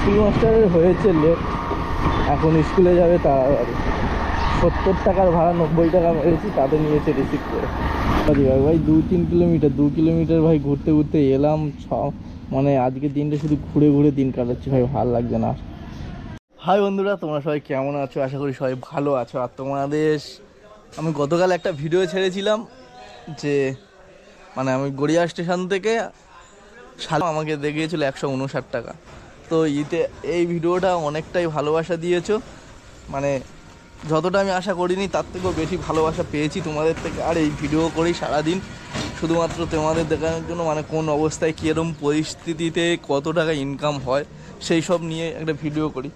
School মাস্টারের হয়েছে late, এখন স্কুলে যাবে তাড়াতাড়ি। 70 টাকার ভাড়া 90 টাকা মেরেছি, তাদের নিয়েছে রিসিভ করে। ভাই 2-3 কিলোমিটার ভাই ঘুরতে ঘুরতে এলাম। মানে আজকের দিনটা শুধু ঘুরে ঘুরে দিন কাটাচ্ছি ভাই, ভালো লাগছে না। হাই বন্ধুরা, তোমরা সবাই কেমন আছো? আশা করি সবাই ভালো আছো। আর তোমাদের আমি গতকাল একটা ভিডিও ছেড়েছিলাম যে মানে আমি গড়িয়া স্টেশন থেকে আমাকে দেখিয়েছিল 159 টাকা। তো এই ভিডিওটা অনেকটাই ভালোবাসা দিয়েছো, মানে যতটা আমি আশা করিনি তার থেকেও বেশি ভালোবাসা পেয়েছি তোমাদের থেকে। আর এই ভিডিও করেই সারাদিন শুধুমাত্র তোমাদের দেখানোর জন্য, মানে কোন অবস্থায় কীরকম পরিস্থিতিতে কত টাকা ইনকাম হয় সেই সব নিয়ে একটা ভিডিও করি।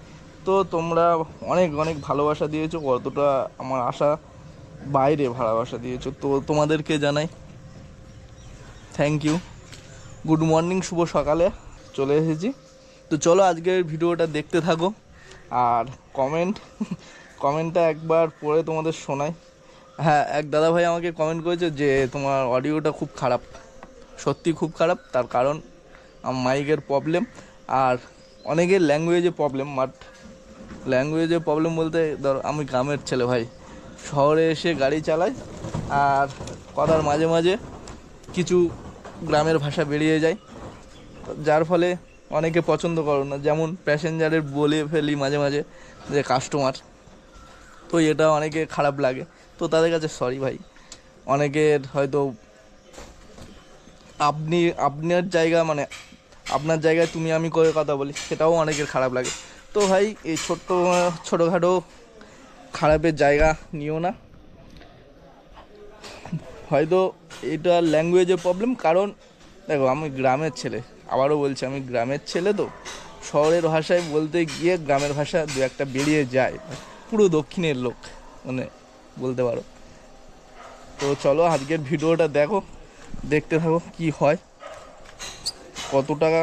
তো তোমরা অনেক অনেক ভালোবাসা দিয়েছো, কতটা আমার আশা বাইরে ভালোবাসা দিয়েছো। তো তোমাদেরকে জানাই থ্যাংক ইউ। গুড মর্নিং, শুভ সকালে চলে এসেছি। তো চলো আজকের ভিডিওটা দেখতে থাকো। আর কমেন্টটা একবার পড়ে তোমাদের শোনাই। হ্যাঁ, এক দাদা ভাই আমাকে কমেন্ট করেছে যে তোমার অডিওটা খুব খারাপ। সত্যি খুব খারাপ, তার কারণ মাইকের প্রবলেম আর অনেকের ল্যাঙ্গুয়েজে প্রবলেম। বাট ল্যাঙ্গুয়েজে প্রবলেম বলতে ধর আমি গ্রামের ছেলে ভাই, শহরে এসে গাড়ি চালাই আর কথার মাঝে মাঝে কিছু গ্রামের ভাষা বেরিয়ে যায়, যার ফলে অনেকে পছন্দ করো না। যেমন প্যাসেঞ্জারের বলে ফেলি মাঝে মাঝে যে কাস্টমার, তো এটা অনেকে খারাপ লাগে। তো তাদের কাছে সরি ভাই। অনেকের হয়তো আপনার জায়গা, মানে আপনার জায়গায় তুমি আমি করে কথা বলি, সেটাও অনেকের খারাপ লাগে। তো ভাই এই ছোটোখাটো খারাপের জায়গা নিও না। হয়তো এটা ল্যাঙ্গুয়েজের প্রবলেম, কারণ দেখো আমি গ্রামের ছেলে, আবারও বলছি আমি গ্রামের ছেলে। তো শহরের ভাষায় বলতে গিয়ে গ্রামের ভাষা দু একটা বেরিয়ে যায়, পুরো দক্ষিণের লোক মানে বলতে পারো। তো চলো আজকের ভিডিওটা দেখতে থাকো কি হয়, কত টাকা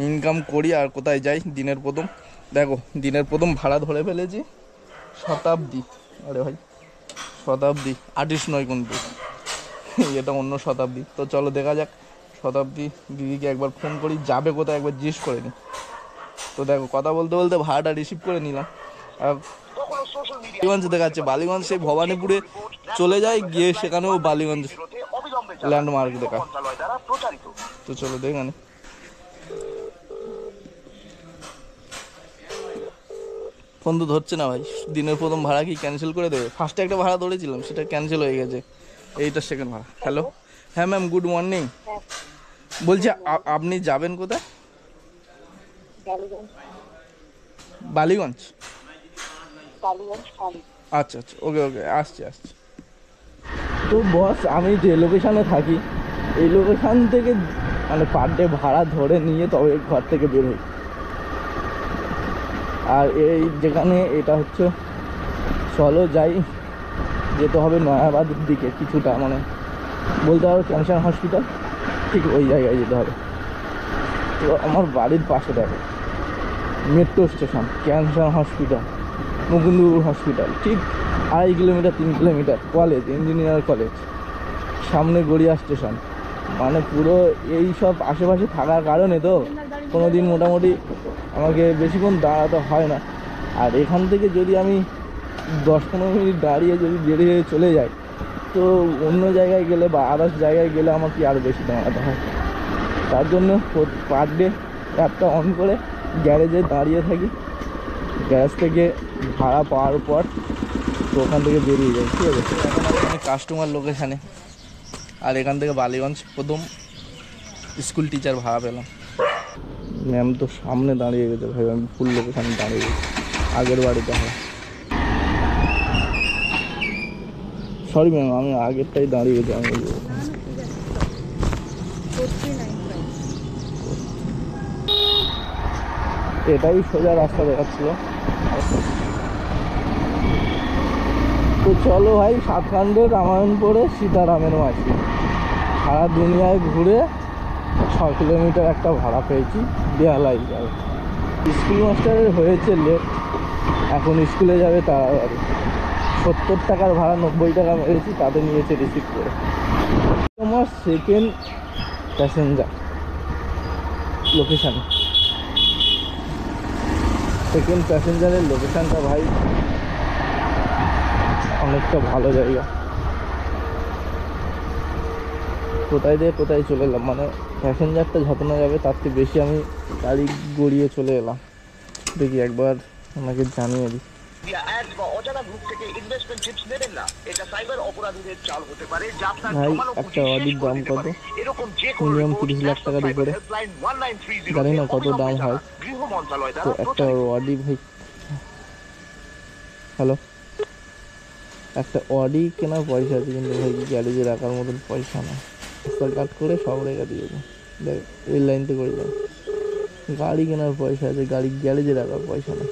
ইনকাম করি আর কোথায় যাই। দিনের প্রথম ভাড়া ধরে ফেলেছি শতাব্দী। আরে ভাই শতাব্দী আর্টিস্ট নয় কিন্তু, এটা অন্য শতাব্দী। তো চলো দেখা যাক। শতাব্দী দিদিকে একবার ফোন করি, যাবে কোথায় একবার জিজ্ঞেস করে নি। তো দেখো কথা বলতে বলতে ভাড়াটা রিসিভ করে নিলাম। আর বালিগঞ্জ দেখাচ্ছে, বালিগঞ্জ সেই ভবানীপুরে চলে যায়, গিয়ে সেখানেও বালিগঞ্জ ল্যান্ডমার্ক দেখা। তো চলো দেখা নি। ফোন তো ধরছে না ভাই। দিনের প্রথম ভাড়া কি ক্যান্সেল করে দেবে? ফার্স্টে একটা ভাড়া ধরেছিলাম, সেটা ক্যান্সেল হয়ে গেছে, এইটা সেকেন্ড ভাড়া। হ্যালো, হ্যাঁ ম্যাম, গুড মর্নিং। বলছি আপনি যাবেন কোথায়? বালিগঞ্জ। আচ্ছা আচ্ছা, ওকে ওকে, আসছি। তো বস আমি যে লোকেশানে থাকি, এই লোকেশান থেকে মানে পার ডে ভাড়া ধরে নিয়ে তবে ঘর থেকে বের হই। আর এই যেখানে এটা হচ্ছে, চলো যাই, যেতে হবে নয়াবাদের দিকে কিছুটা, মানে বলতে পারো ক্যান্সার হসপিটাল, ঠিক ওই জায়গায় যেতে হবে। তো আমার বাড়ির পাশে দেখো metro station, cancer hospital, Mukundapur hospital, ঠিক 2.5 kilometre 3 kilometre college, engineer college, সামনে গড়িয়া স্টেশন। মানে পুরো এই সব আশেপাশে থাকার কারণে তো কোনো দিন মোটামুটি আমাকে বেশিক্ষণ দাঁড়াতে হয় না। আর এখান থেকে যদি আমি 10-15 মিনিট দাঁড়িয়ে যদি বেরিয়ে চলে যাই, তো অন্য জায়গায় গেলে বা আদার্স জায়গায় গেলে আমাকে আরও বেশি দাঁড়াতে হয়। তার জন্য পার ডে অ্যাপটা অন করে গ্যারেজে দাঁড়িয়ে থাকি, গ্যারেজ থেকে ভাড়া পাওয়ার পর তো ওখান থেকে বেরিয়ে যাই। ঠিক আছে, এখন আমি কাস্টমার লোকেশানে, আর এখান থেকে বালিগঞ্জ প্রথম স্কুল টিচার ভাড়া পেলাম। ম্যাম তো সামনে দাঁড়িয়ে গেছে ভাই, আমি ফুল লোকেশানে দাঁড়িয়ে গেছি, আগের বাড়িতে হয়। সরি ম্যাম, আমি আগেরটাই দাঁড়িয়ে গেছি। আমি এটাই সোজা রাস্তা দেখাচ্ছিল। তো চলো ভাই, 7 খণ্ডে রামায়ণ পড়ে সীতারামের মাঝি, সারা দুনিয়ায় ঘুরে 6 কিলোমিটার একটা ভাড়া পেয়েছি, বেহালাই যাবে। স্কুল মাস্টারের হয়েছে লেট, এখন স্কুলে যাবে তাড়াতাড়ি। 70 টাকার ভাড়া 90 টাকা মেরেছি, তাদের নিয়েছে রিসিভ করে। তোমার সেকেন্ড প্যাসেঞ্জার লোকেশানে। সেকেন্ড প্যাসেঞ্জারের লোকেশানটা ভাই অনেকটা ভালো জায়গা। কোথায় দিয়ে কোথায় চলে এলাম, মানে প্যাসেঞ্জারটা যত না যাবে তার থেকে বেশি আমি গাড়ি গড়িয়ে চলে এলাম। দেখি একবার ওনাকে জানিয়ে দিই। ভাই একটা অডির দাম কত? মিনিমাম 30 লাখ টাকার উপরে, জানি না কত দাম হয়। তো একটা অডি ভাই, হ্যালো, একটা অডি কেনার পয়সা আছে, কিন্তু ভাই গ্যারেজে রাখার মতন পয়সা না। রাস্তা কাট করে সব রেখে দিয়েছে, দেখ রেল লাইনতে করে যাও। গাড়ি কেনার পয়সা আছে, গাড়ি গ্যারেজে রাখার পয়সা না।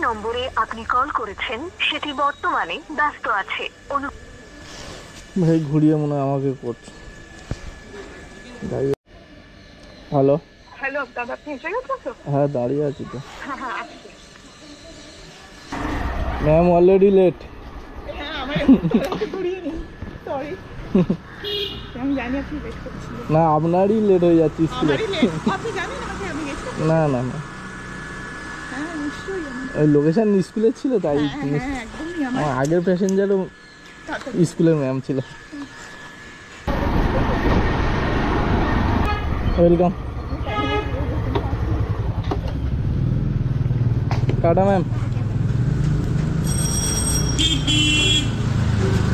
নম্বরে আপনি কল করেছেন সেটি বর্তমানে ব্যস্ত আছে। ভাই ঘুরিয়ে মনে হয় আমাকে করছে। হ্যালো হ্যালো দাদা, আপনি এসে গেছেন তো? হ্যাঁ দাঁড়িয়ে আছি তো। হ্যাঁ হ্যাঁ আসছি। Ma'am already late. হ্যাঁ আমার ঘুরিয়ে নিন, সরি। আমি জানি আপনি লেট করছেন। না আপনারই লেট হয়ে যাচ্ছে স্কুলে। আপনি জানেন আমাকে, আমি গেছি। না না না, হ্যাঁ নিশ্চয়ই ওই লোকেশন স্কুলে ছিল তাই। হ্যাঁ একদমই আমার আগের প্যাসেঞ্জারও স্কুলের ম্যাম ছিল। Welcome, tata ma'am.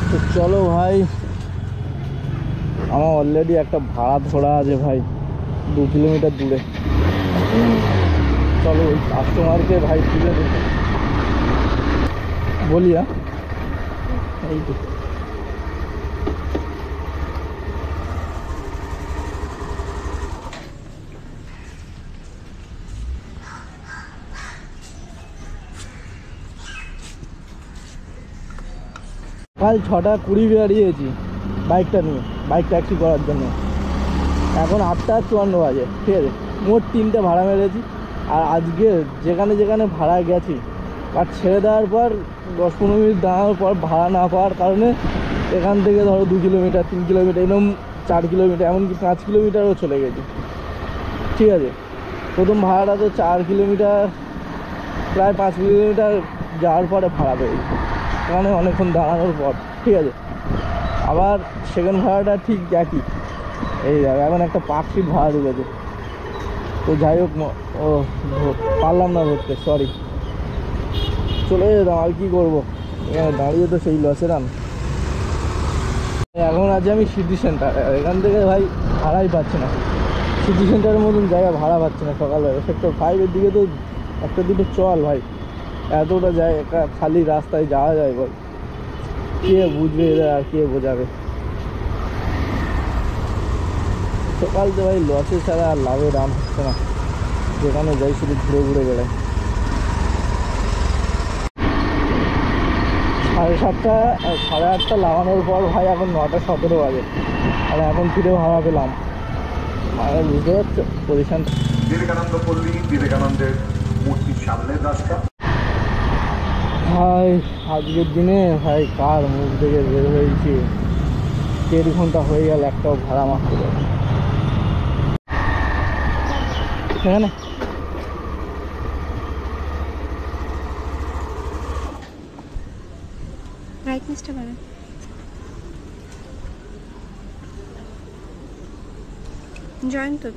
তো চলো ভাই, আমার অলরেডি একটা ভাড়া ধরা আছে ভাই 2 কিলোমিটার দূরে। চলো ওই কাস্টমারকে ভাই তুলে দিতে বলি। এই তো কাল 6:20 বেরিয়েছি বাইকটা নিয়ে, বাইক ট্যাক্সি করার জন্য। এখন 8:54 বাজে, ঠিক আছে। মোট 3টে ভাড়া মেরেছি। আর আজকে যেখানে যেখানে ভাড়া গেছি আর ছেড়ে দেওয়ার পর 10-15 মিনিট দাঁড়ানোর পর ভাড়া না পাওয়ার কারণে এখান থেকে ধরো 2 কিলোমিটার 3 কিলোমিটার এরকম 4 কিলোমিটার এমনকি 5 কিলোমিটারও চলে গেছি, ঠিক আছে। প্রথম ভাড়াটা তো 4 কিলোমিটার, প্রায় 5 কিলোমিটার যাওয়ার পরে ভাড়া পেয়েছি, ওখানে অনেকক্ষণ দাঁড়ানোর পর, ঠিক আছে। আবার সেকেন্ড ভাড়াটা ঠিক একই, এই যাবে এখন একটা পার্কশিট ভাড়া ঢুকেছে। তো যাই হোক, ও পারলাম না ধরতে, সরি, চলে যেতাম। আর কি করবো, এখানে দাঁড়িয়ে তো সেই লসের আন। এখন আছি আমি সিটি সেন্টার, এখান থেকে ভাই ভাড়াই পাচ্ছি না। সিটি সেন্টারের মতন জায়গা ভাড়া পাচ্ছি না। সকালবেলা সেক্টর 5-এর দিকে তো একটা দুটো চল ভাই, এতটা জায়গা খালি রাস্তায় যাওয়া যায় বল, কে বুঝবে এদের আর কে বোঝাবে। সকাল তো ভাই লসে ছাড়া আর লাভের দাম হচ্ছে না, যেখানে যাই শুধু ঘুরে ঘুরে বেড়াই। 7:30 8:30 লাগানোর পর ভাই এখন 9:17 বাজে, আর এখন ফিরে ভাড়া পেলাম। আর বুঝতে পারছো পজিশন। বিবেকানন্দ পল্লী, বিবেকানন্দের মূর্তির সামনের রাস্তা। ভাই আজকের দিনে ভাই কার মুখ থেকে বের হয়েছে, 1.5 ঘন্টা হয়ে গেল একটাও ভাড়া মারতে পারে এখানে। ব্রাইটনেসটা বাড়ান। জয়েন তো